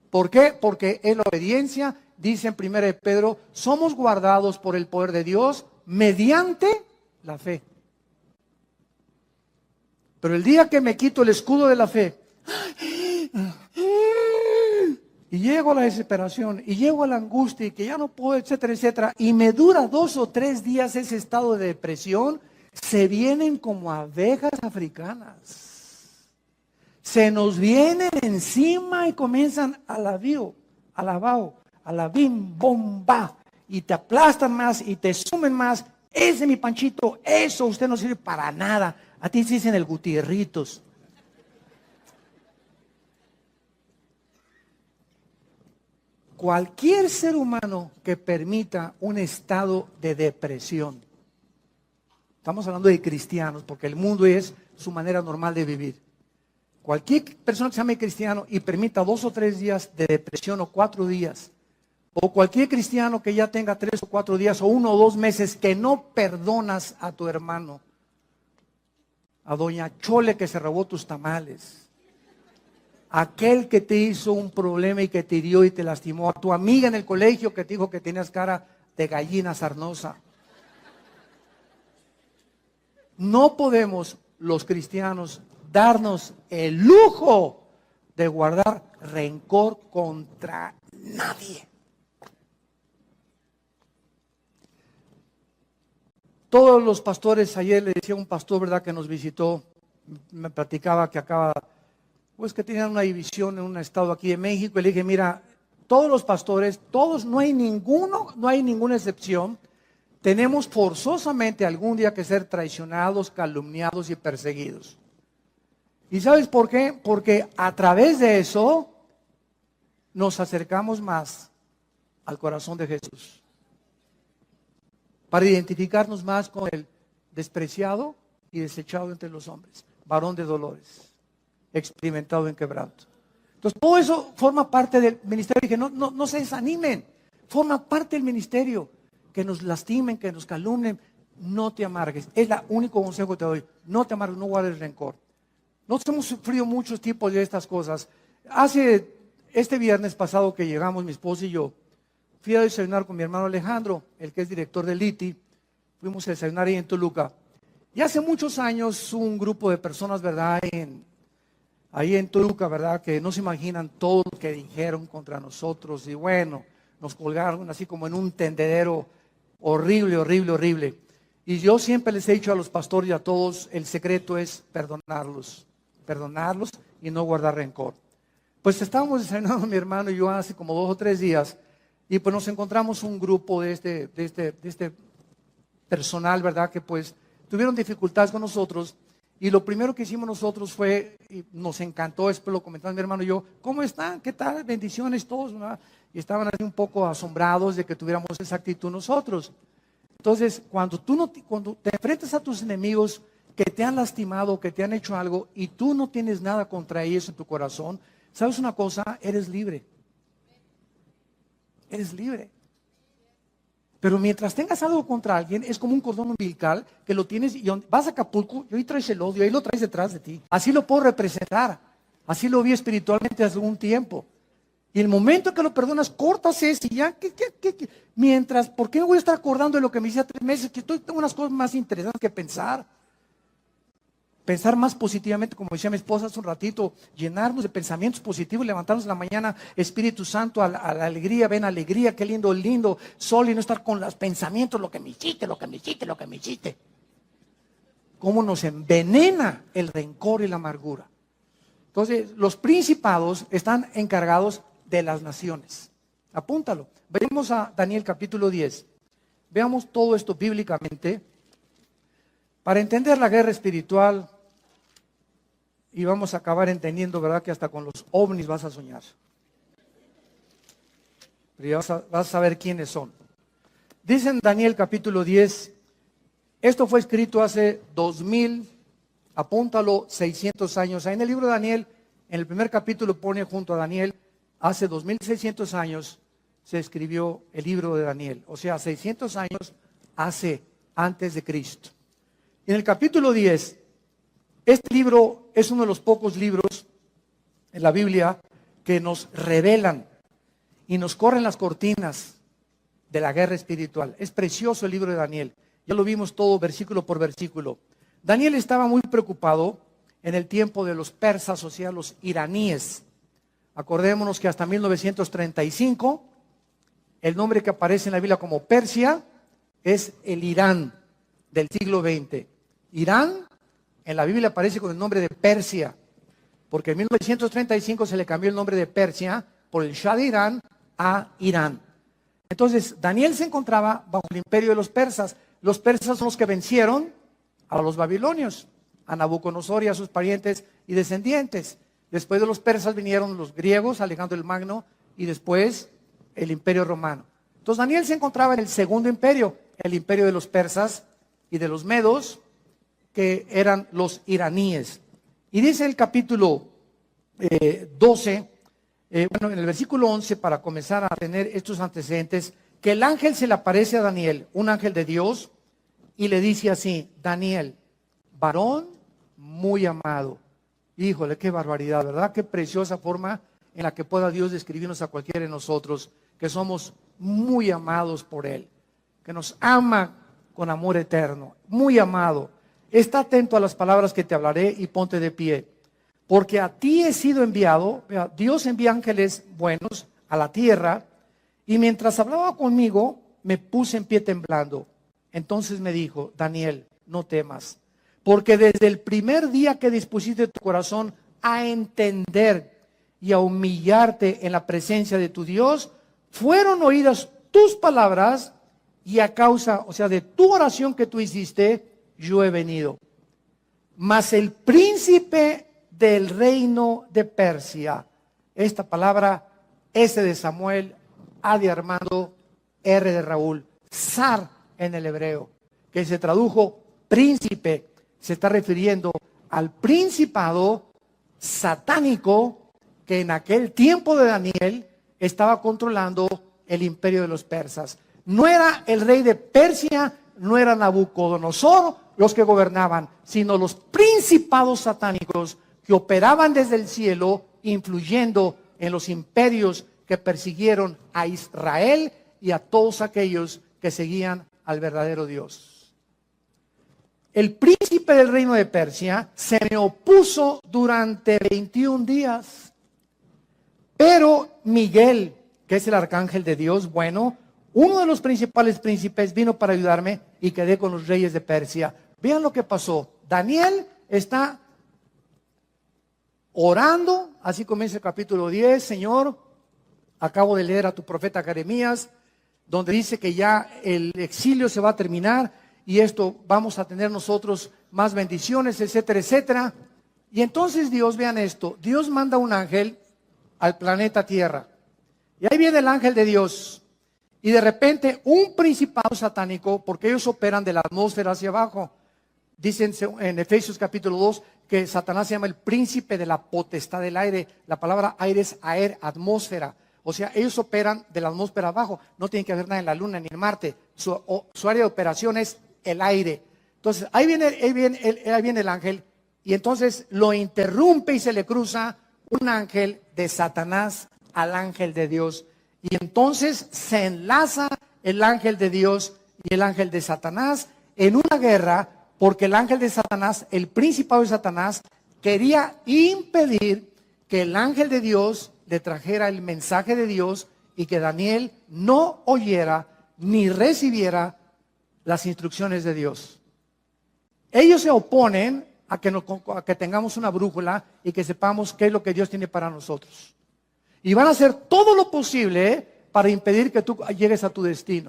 ¿Por qué? Porque en la obediencia, dice en 1 de Pedro, somos guardados por el poder de Dios mediante la fe. Pero el día que me quito el escudo de la fe, y llego a la desesperación, y llego a la angustia, y que ya no puedo, etcétera, etcétera, y me dura 2 o 3 días ese estado de depresión, se vienen como abejas africanas. Se nos vienen encima y comienzan a la bim, bomba, y te aplastan más, y te sumen más. Ese mi Panchito, eso usted no sirve para nada. A ti se dicen el Gutierritos. Cualquier ser humano que permita un estado de depresión, estamos hablando de cristianos, porque el mundo es su manera normal de vivir. Cualquier persona que se llame cristiano y permita 2 o 3 días de depresión o 4 días, o cualquier cristiano que ya tenga 3 o 4 días o 1 o 2 meses que no perdonas a tu hermano, a doña Chole que se robó tus tamales, aquel que te hizo un problema y que te hirió y te lastimó, a tu amiga en el colegio que te dijo que tenías cara de gallina sarnosa. No podemos los cristianos darnos el lujo de guardar rencor contra nadie. Todos los pastores, ayer le decía a un pastor, ¿verdad?, que nos visitó, me platicaba que pues que tenían una división en un estado aquí de México, y le dije, mira, todos los pastores, todos, no hay ninguna excepción, tenemos forzosamente algún día que ser traicionados, calumniados y perseguidos. ¿Y sabes por qué? Porque a través de eso nos acercamos más al corazón de Jesús. Para identificarnos más con el despreciado y desechado entre los hombres, varón de dolores, experimentado en quebranto. Entonces todo eso forma parte del ministerio. Dije, no se desanimen, forma parte del ministerio. Que nos lastimen, que nos calumnien, no te amargues. Es el único consejo que te doy. No te amargues, no guardes rencor. Nosotros hemos sufrido muchos tipos de estas cosas. Este viernes pasado que llegamos, mi esposa y yo, fui a desayunar con mi hermano Alejandro, el que es director del ITI. Fuimos a desayunar ahí en Toluca. Y hace muchos años un grupo de personas, ¿verdad? Ahí en Toluca, ¿verdad? Que no se imaginan todo lo que dijeron contra nosotros. Y bueno, nos colgaron así como en un tendedero horrible, horrible, horrible. Y yo siempre les he dicho a los pastores y a todos, el secreto es perdonarlos y no guardar rencor. Pues estábamos desayunando mi hermano y yo hace como 2 o 3 días y pues nos encontramos un grupo de este personal, ¿verdad? Que pues tuvieron dificultades con nosotros y lo primero que hicimos nosotros fue, y nos encantó, después lo comentamos mi hermano y yo, ¿cómo están? ¿Qué tal? Bendiciones todos, ¿verdad? Y estaban así un poco asombrados de que tuviéramos esa actitud nosotros. Entonces, cuando te enfrentas a tus enemigos que te han lastimado, que te han hecho algo y tú no tienes nada contra ellos en tu corazón, ¿sabes una cosa? Eres libre. Eres libre. Pero mientras tengas algo contra alguien, es como un cordón umbilical que lo tienes y vas a Acapulco y ahí traes el odio, ahí lo traes detrás de ti. Así lo puedo representar. Así lo vi espiritualmente hace un tiempo. Y el momento que lo perdonas, cortas ese y ya, mientras, ¿por qué me voy a estar acordando de lo que me hice hace 3 meses? Que tengo unas cosas más interesantes que pensar. Pensar más positivamente, como decía mi esposa hace un ratito, llenarnos de pensamientos positivos, levantarnos en la mañana, Espíritu Santo, a la alegría, ven alegría, qué lindo, lindo sol y no estar con los pensamientos, lo que me hiciste, lo que me hiciste, lo que me hiciste. Cómo nos envenena el rencor y la amargura. Entonces, los principados están encargados de las naciones. Apúntalo. Venimos a Daniel capítulo 10. Veamos todo esto bíblicamente para entender la guerra espiritual y vamos a acabar entendiendo, ¿verdad? Que hasta con los ovnis vas a soñar. Pero ya vas a saber quiénes son. Dice en Daniel capítulo 10, esto fue escrito hace 2000, apúntalo, 600 años. Ahí en el libro de Daniel, en el primer capítulo pone junto a Daniel, hace 2600 años se escribió el libro de Daniel. O sea, 600 años antes de Cristo. En el capítulo 10, este libro es uno de los pocos libros en la Biblia que nos revelan y nos corren las cortinas de la guerra espiritual. Es precioso el libro de Daniel. Ya lo vimos todo versículo por versículo. Daniel estaba muy preocupado en el tiempo de los persas, o sea, los iraníes. Acordémonos que hasta 1935, el nombre que aparece en la Biblia como Persia es el Irán del siglo XX. Irán en la Biblia aparece con el nombre de Persia, porque en 1935 se le cambió el nombre de Persia por el Shah de Irán a Irán. Entonces, Daniel se encontraba bajo el imperio de los persas. Los persas son los que vencieron a los babilonios, a Nabucodonosor y a sus parientes y descendientes. Después de los persas vinieron los griegos, Alejandro el Magno, y después el imperio romano. Entonces Daniel se encontraba en el segundo imperio, el imperio de los persas y de los medos, que eran los iraníes. Y dice el capítulo 12, en el versículo 11, para comenzar a tener estos antecedentes, que el ángel se le aparece a Daniel, un ángel de Dios, y le dice así: Daniel, varón muy amado. Híjole, qué barbaridad, ¿verdad? Qué preciosa forma en la que pueda Dios describirnos a cualquiera de nosotros, que somos muy amados por Él, que nos ama con amor eterno, muy amado. Está atento a las palabras que te hablaré y ponte de pie, porque a ti he sido enviado. Dios envía ángeles buenos a la tierra, y mientras hablaba conmigo, me puse en pie temblando. Entonces me dijo: Daniel, no temas, porque desde el primer día que dispusiste tu corazón a entender y a humillarte en la presencia de tu Dios, fueron oídas tus palabras, y a causa, o sea, de tu oración que tú hiciste, yo he venido. Mas el príncipe del reino de Persia, esta palabra, S de Samuel, A de Armando, R de Raúl, Zar en el hebreo, que se tradujo príncipe, se está refiriendo al principado satánico que en aquel tiempo de Daniel estaba controlando el imperio de los persas. No era el rey de Persia no era Nabucodonosor los que gobernaban, sino los principados satánicos que operaban desde el cielo, influyendo en los imperios que persiguieron a Israel y a todos aquellos que seguían al verdadero Dios. El príncipe del reino de Persia se me opuso durante 21 días, pero Miguel, que es el arcángel de Dios, bueno, uno de los principales príncipes, vino para ayudarme y quedé con los reyes de Persia. Vean lo que pasó. Daniel está orando, así comienza el capítulo 10. Señor, acabo de leer a tu profeta Jeremías, donde dice que ya el exilio se va a terminar y esto vamos a tener nosotros más bendiciones, etcétera, etcétera. Y entonces Dios, vean esto, Dios manda un ángel al planeta Tierra. Y ahí viene el ángel de Dios. Y de repente un principado satánico, porque ellos operan de la atmósfera hacia abajo. Dicen en Efesios capítulo 2 que Satanás se llama el príncipe de la potestad del aire. La palabra aire es aer, atmósfera. O sea, ellos operan de la atmósfera abajo. No tienen que ver nada en la luna ni en Marte. Su área de operación es el aire. Entonces, ahí viene el ángel. Y entonces lo interrumpe y se le cruza un ángel de Satanás al ángel de Dios. Y entonces se enlaza el ángel de Dios y el ángel de Satanás en una guerra, porque el ángel de Satanás, el principado de Satanás, quería impedir que el ángel de Dios le trajera el mensaje de Dios y que Daniel no oyera ni recibiera las instrucciones de Dios. Ellos se oponen a que tengamos una brújula y que sepamos qué es lo que Dios tiene para nosotros. Y van a hacer todo lo posible para impedir que tú llegues a tu destino,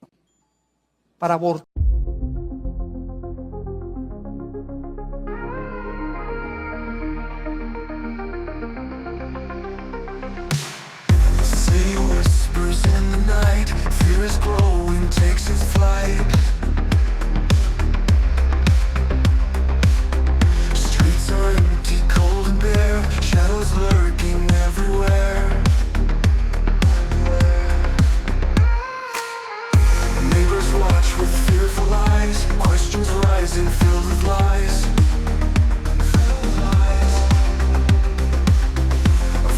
para abortar. City whispers in the night, fear is growing, takes its flight. Streets are empty, cold and bare, shadows lurking everywhere. Neighbors watch with fearful eyes, questions rising, filled with lies.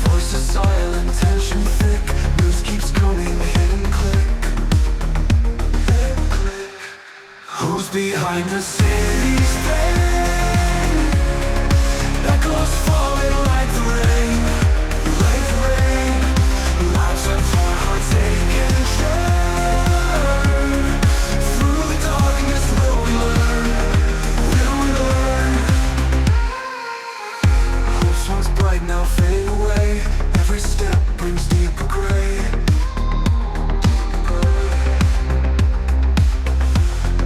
Voices silent, tension thick, news keeps coming, hidden click. Who's behind the city's pain? Echoes falling like the rain, like the rain. Lives are torn, hearts ache and churn. Through the darkness will we learn, will we learn? Hopes once bright now fading away. Every step brings deeper gray.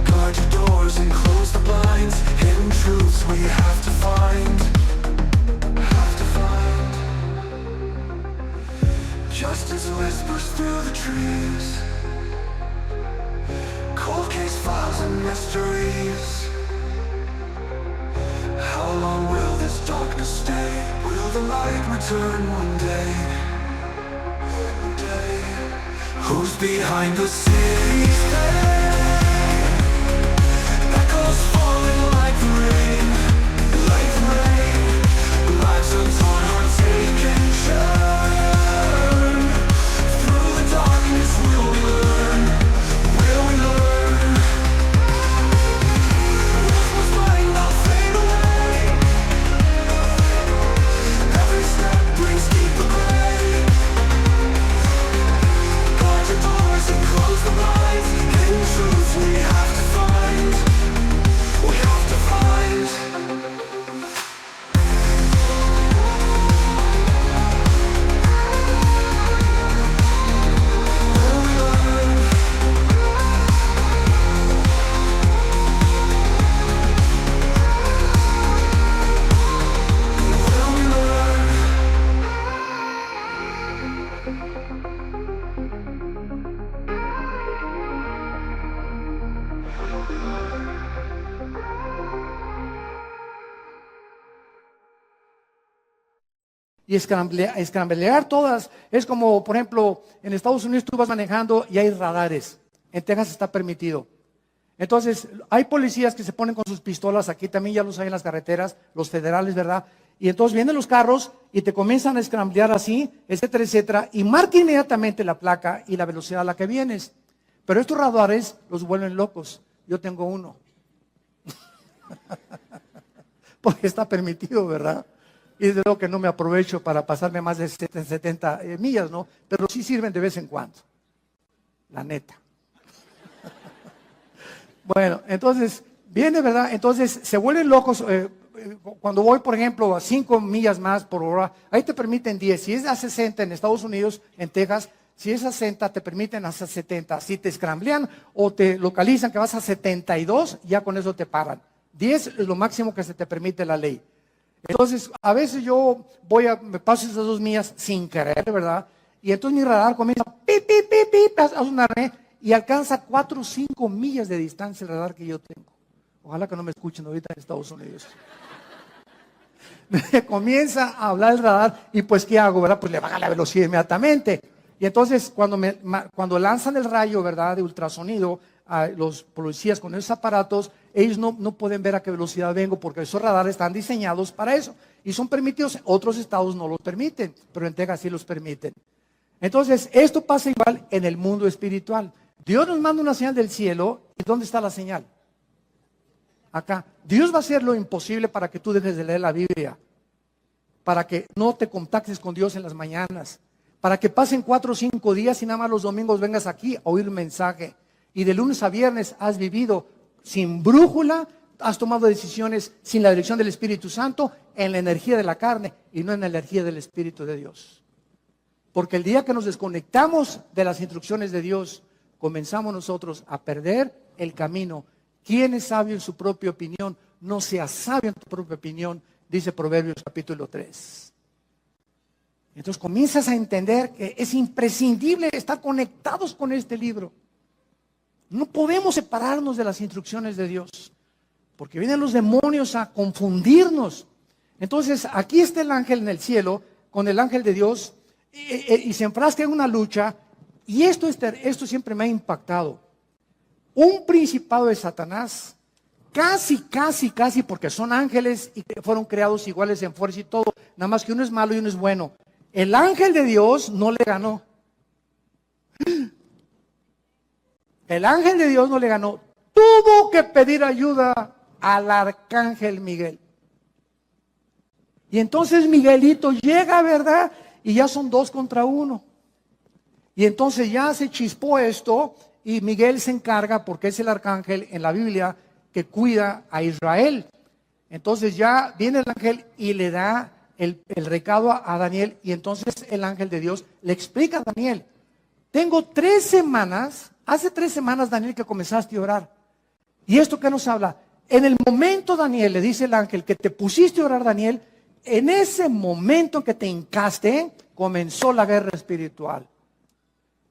Guard your doors and close the blinds. Hidden truths we have to find. Have to find. Justice whispers through the trees. Cold case files and mysteries. How long will this darkness stay? Will the light return one day? One day. Who's behind the city's pain? Echoes falling like the rain, like the rain. Lives are torn, hearts ache and churn. Through the darkness will we learn, will we learn? What was mine now fade away. Every step brings deeper gray. Guard your doors and close the blinds. Hidden truths we have to find. We have to find. Will we learn? Will we learn? Y escramblear todas. Es como, por ejemplo, en Estados Unidos tú vas manejando y hay radares. En Texas está permitido. Entonces, hay policías que se ponen con sus pistolas, aquí también ya los hay en las carreteras, los federales, ¿verdad? Y entonces vienen los carros y te comienzan a escramblear así, etcétera, etcétera, y marca inmediatamente la placa y la velocidad a la que vienes. Pero estos radares los vuelven locos. Yo tengo uno. Porque está permitido, ¿verdad? Y desde luego que no me aprovecho para pasarme más de 70 millas, ¿no? Pero sí sirven de vez en cuando. La neta. Bueno, entonces, viene, ¿verdad? Entonces, se vuelven locos. Cuando voy, por ejemplo, a 5 millas más por hora, ahí te permiten 10. Si es a 60 en Estados Unidos, en Texas, si es a 60, te permiten hasta 70. Si te escramblean o te localizan que vas a 72, ya con eso te paran. 10 es lo máximo que se te permite la ley. Entonces, a veces yo me paso esas 2 millas sin querer, ¿verdad? Y entonces mi radar comienza a sonarme y alcanza 4 o 5 millas de distancia el radar que yo tengo. Ojalá que no me escuchen ahorita en Estados Unidos. Me comienza a hablar el radar y pues ¿qué hago, verdad? Pues le baja la velocidad inmediatamente. Y entonces cuando lanzan el rayo, ¿verdad? De ultrasonido a los policías con esos aparatos, ellos no pueden ver a qué velocidad vengo porque esos radares están diseñados para eso. Y son permitidos, otros estados no los permiten, pero en Texas sí los permiten. Entonces, esto pasa igual en el mundo espiritual. Dios nos manda una señal del cielo, ¿y dónde está la señal? Acá. Dios va a hacer lo imposible para que tú dejes de leer la Biblia, para que no te contactes con Dios en las mañanas, para que pasen 4 o 5 días y nada más los domingos vengas aquí a oír un mensaje. Y de lunes a viernes has vivido sin brújula, has tomado decisiones sin la dirección del Espíritu Santo, en la energía de la carne y no en la energía del Espíritu de Dios. Porque el día que nos desconectamos de las instrucciones de Dios, comenzamos nosotros a perder el camino. ¿Quién es sabio en su propia opinión? No seas sabio en tu propia opinión, dice Proverbios capítulo 3. Entonces comienzas a entender que es imprescindible estar conectados con este libro. No podemos separarnos de las instrucciones de Dios, porque vienen los demonios a confundirnos. Entonces aquí está el ángel en el cielo, con el ángel de Dios, y se enfrasca en una lucha, y esto siempre me ha impactado. Un principado de Satanás, casi, porque son ángeles y fueron creados iguales en fuerza y todo, nada más que uno es malo y uno es bueno. El ángel de Dios no le ganó. El ángel de Dios no le ganó. Tuvo que pedir ayuda al arcángel Miguel. Y entonces Miguelito llega, ¿verdad? Y ya son 2 contra 1. Y entonces ya se chispó esto y Miguel se encarga, porque es el arcángel en la Biblia que cuida a Israel. Entonces ya viene el ángel y le da el recado a Daniel, y entonces el ángel de Dios le explica a Daniel: tengo 3 semanas, hace 3 semanas, Daniel, que comenzaste a orar. ¿Y esto qué nos habla? En el momento, Daniel, le dice el ángel, que te pusiste a orar, Daniel, en ese momento en que te hincaste, comenzó la guerra espiritual.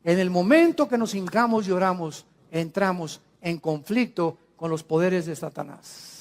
En el momento que nos hincamos y oramos, entramos en conflicto con los poderes de Satanás.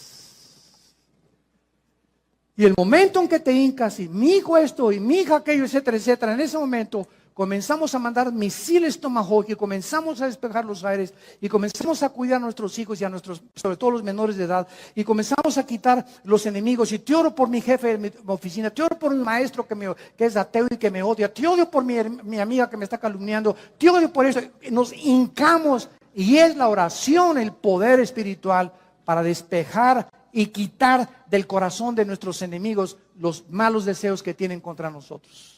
Y el momento en que te hincas y mi hijo esto y mi hija aquello, etcétera, etcétera, en ese momento comenzamos a mandar misiles Tomahawk y comenzamos a despejar los aires y comenzamos a cuidar a nuestros hijos y a nuestros, sobre todo los menores de edad, y comenzamos a quitar los enemigos. Y te oro por mi jefe de mi oficina, te oro por mi maestro que es ateo y que me odia, te odio por mi amiga que me está calumniando, te odio por eso. Nos hincamos, y es la oración el poder espiritual para despejar y quitar del corazón de nuestros enemigos los malos deseos que tienen contra nosotros.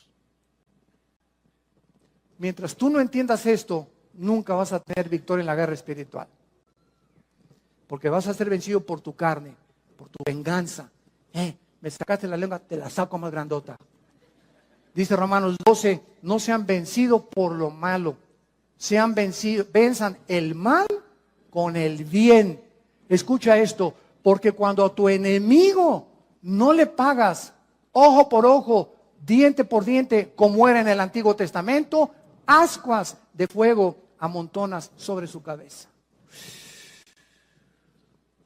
Mientras tú no entiendas esto, nunca vas a tener victoria en la guerra espiritual. Porque vas a ser vencido por tu carne, por tu venganza. Me sacaste la lengua, te la saco más grandota. Dice Romanos 12, no sean vencidos por lo malo. Venzan el mal con el bien. Escucha esto, porque cuando a tu enemigo no le pagas ojo por ojo, diente por diente, como era en el Antiguo Testamento, ascuas de fuego amontonas sobre su cabeza.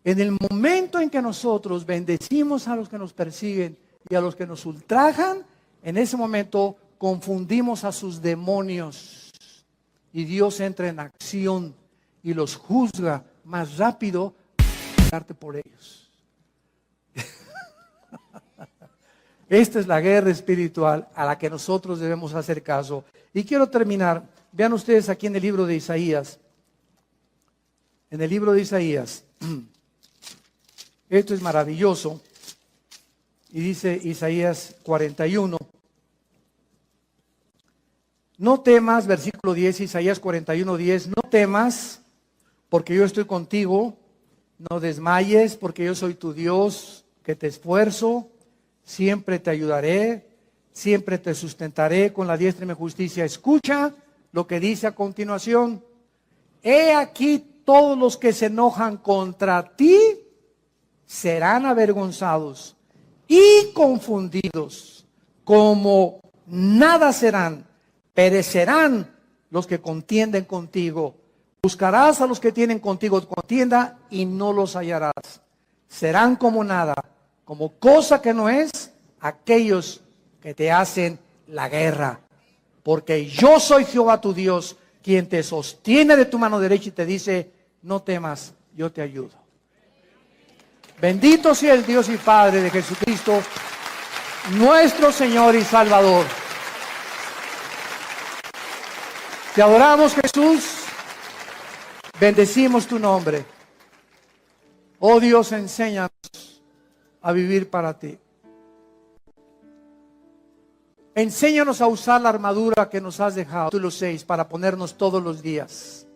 En el momento en que nosotros bendecimos a los que nos persiguen y a los que nos ultrajan, en ese momento confundimos a sus demonios y Dios entra en acción y los juzga más rápido darte por ellos. Esta es la guerra espiritual a la que nosotros debemos hacer caso. Y quiero terminar. Vean ustedes aquí en el libro de Isaías. En el libro de Isaías. Esto es maravilloso. Y dice Isaías 41. No temas, versículo 10, Isaías 41, 10. No temas, porque yo estoy contigo. No desmayes, porque yo soy tu Dios, que te esfuerzo. Siempre te ayudaré, siempre te sustentaré con la diestra de mi justicia. Escucha lo que dice a continuación. He aquí todos los que se enojan contra ti serán avergonzados y confundidos, como nada serán, perecerán los que contienden contigo. Buscarás a los que tienen contigo contienda y no los hallarás. Serán como nada, como cosa que no es, aquellos que te hacen la guerra. Porque yo soy Jehová tu Dios, quien te sostiene de tu mano derecha y te dice, no temas, yo te ayudo. Bendito sea el Dios y Padre de Jesucristo, nuestro Señor y Salvador. Te adoramos, Jesús. Bendecimos tu nombre. Oh Dios, enséñanos a vivir para ti. Enséñanos a usar la armadura que nos has dejado, tú lo 6, para ponernos todos los días.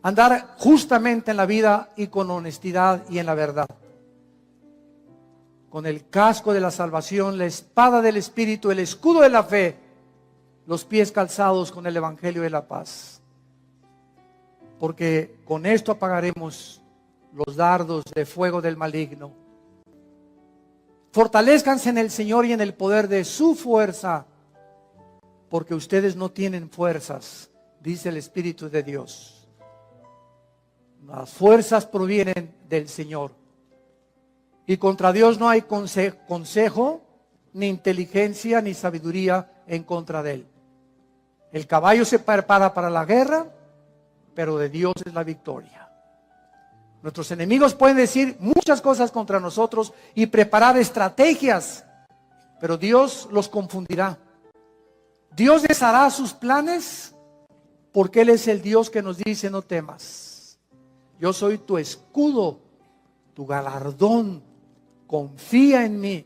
Andar justamente en la vida y con honestidad y en la verdad. Con el casco de la salvación, la espada del Espíritu, el escudo de la fe, los pies calzados con el Evangelio de la paz. Porque con esto apagaremos los dardos de fuego del maligno. Fortalezcanse en el Señor y en el poder de su fuerza, porque ustedes no tienen fuerzas, dice el Espíritu de Dios. Las fuerzas provienen del Señor. Y contra Dios no hay consejo, ni inteligencia, ni sabiduría en contra de Él. El caballo se prepara para la guerra, pero de Dios es la victoria. Nuestros enemigos pueden decir muchas cosas contra nosotros y preparar estrategias, pero Dios los confundirá. Dios deshará sus planes porque Él es el Dios que nos dice no temas. Yo soy tu escudo, tu galardón, confía en mí.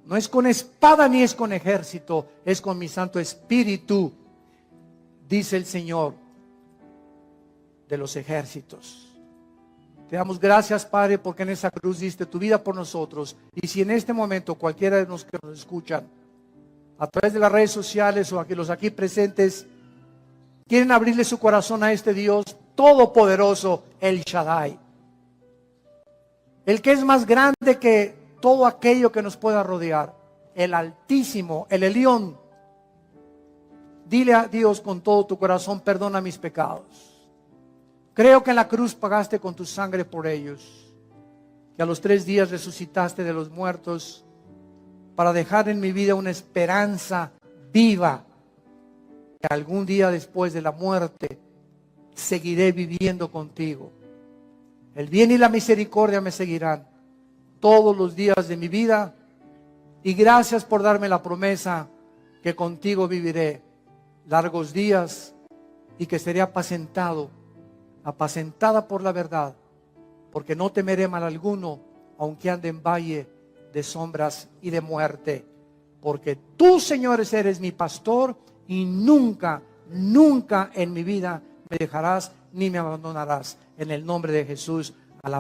No es con espada ni es con ejército, es con mi Santo Espíritu, dice el Señor de los ejércitos. Te damos gracias, Padre, porque en esa cruz diste tu vida por nosotros. Y si en este momento cualquiera de los que nos escuchan, a través de las redes sociales o aquí, los aquí presentes, quieren abrirle su corazón a este Dios todopoderoso, el Shaddai, el que es más grande que todo aquello que nos pueda rodear, el Altísimo, el Elión. Dile a Dios con todo tu corazón, perdona mis pecados. Creo que en la cruz pagaste con tu sangre por ellos, que a los 3 días resucitaste de los muertos para dejar en mi vida una esperanza viva, que algún día después de la muerte seguiré viviendo contigo. El bien y la misericordia me seguirán todos los días de mi vida, y gracias por darme la promesa que contigo viviré largos días y que seré apacentada por la verdad, porque no temeré mal alguno, aunque ande en valle de sombras y de muerte, porque tú, Señor, eres mi pastor y nunca, nunca en mi vida me dejarás ni me abandonarás. En el nombre de Jesús.